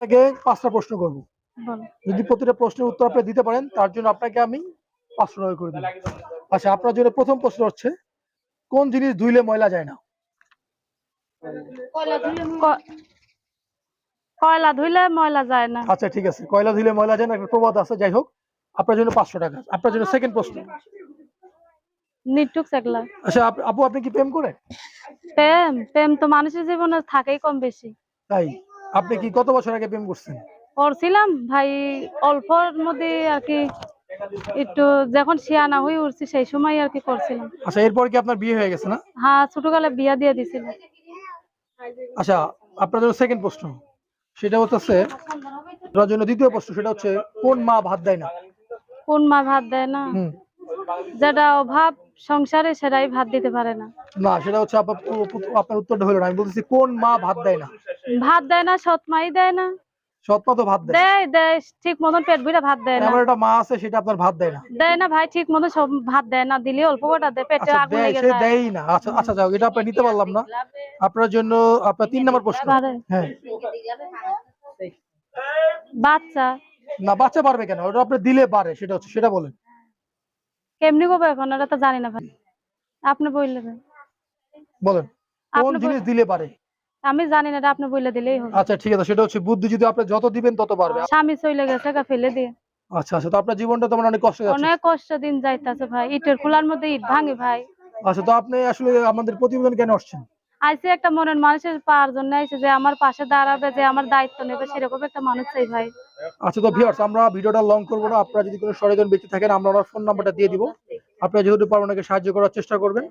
আপনাকে 5টা প্রশ্ন করব। বলো। যদি প্রতিটা প্রশ্নের উত্তর আপনি দিতে পারেন তার জন্য আপনাকে আমি 500 টাকা করে দেব। আচ্ছা, আপনার জন্য প্রথম প্রশ্ন হচ্ছে, কোন জিনিস ধুইলে ময়লা যায় না? কয়লা ধুইলে ময়লা যায় না। আচ্ছা ঠিক আছে, কয়লা ধুইলে ময়লা যায় না একটা প্রবাদ আছে। যাই হোক, আপনার জন্য 500 টাকা। আপনার জন্য সেকেন্ড প্রশ্ন। নিটুক সেগলা। আচ্ছা আপু, আপনি কি প্রেম করেন? প্রেম তো মানুষের জীবনে থাকেই কম বেশি। তাই? আপনি কি কত বছর আগে প্রেম করছেন? করছিলাম ভাই, অল্পর মধ্যে আর কি, একটু যখন শিয়ানা হয়ে উঠছি সেই সময় আর কি করছিলাম। আচ্ছা, এরপর কি আপনার বিয়ে হয়ে গেছে না? হ্যাঁ, ছোটকালে বিয়া দিয়ে দিছিল। আচ্ছা, আপনার জন্য সেকেন্ড প্রশ্ন, সেটা হচ্ছে আপনার জন্য দ্বিতীয় প্রশ্ন, সেটা হচ্ছে কোন মা ভাত দেয় না? কোন মা ভাত দেয় না? হুম। যেটা অভাব সংসারে সেটাই ভাত দিতে পারে না। না, সেটা হচ্ছে আপনার উত্তরটা হলো না। আমি বলতেছি কোন মা ভাত দেয় না? ভাত দেয় না, সৎ মাই দেয় না। সৎ মা তো ভাত দেয়। দেয় দেয় ঠিক মতন পেট ভরে ভাত দেয় না। আমার একটা মা আছে, সেটা আপনার ভাত দেয় না। দেয় না ভাই, ঠিক মতো সব ভাত দেয় না, দিলে অল্প কটা দেয়, পেটে আচ্ছা আগুন দেয়, লেগে সে যায়। দেয়ই না। আচ্ছা আচ্ছা, যাও, এটা আপনি নিতে পারলাম না। আপনার জন্য আপনার 3 নম্বর প্রশ্ন। হ্যাঁ। বাচ্চা না, বাচ্চা পারবে কেন? ওটা আপনি দিলে পারে, সেটা হচ্ছে, সেটা বলেন। কেমনি করবো এখন, ওটা তো জানি না ভাই, আপনি বললেন। বলেন, কোন জিনিস দিলে পারে? আমি জানি না, এটা আপনি বললে দিলেই হবে। আচ্ছা ঠিক আছে, সেটা হচ্ছে বুদ্ধি। যদি আপনি যত দিবেন তত পারবে। স্বামী চলে গেছে গা ফেলে দিয়ে। আচ্ছা আচ্ছা, তো আপনার জীবনটা তো অনেক কষ্ট যাচ্ছে। অনেক কষ্ট দিন যাইতেছে ভাই, ইটের খোলার মধ্যে ইট ভাঙে ভাই। আচ্ছা, তো আপনি আসলে আমাদের প্রতিবেদন কেন আসছেন? আইসে একটা মনের মানুষের পাওয়ার জন্য আইসে, যে আমার পাশে দাঁড়াবে, যে আমার দায়িত্ব নেবে, সেরকম একটা মানুষ চাই ভাই। আচ্ছা, তো ভিউয়ার্স, আমরা ভিডিওটা লং করবো না। আপনারা যদি কোনো সচেতন ব্যক্তি থাকেন, আমরা ওনার ফোন নাম্বারটা দিয়ে দিব। আপনারা যেহেতু পারবেন, ওনাকে সাহায্য করার চেষ্টা করবেন।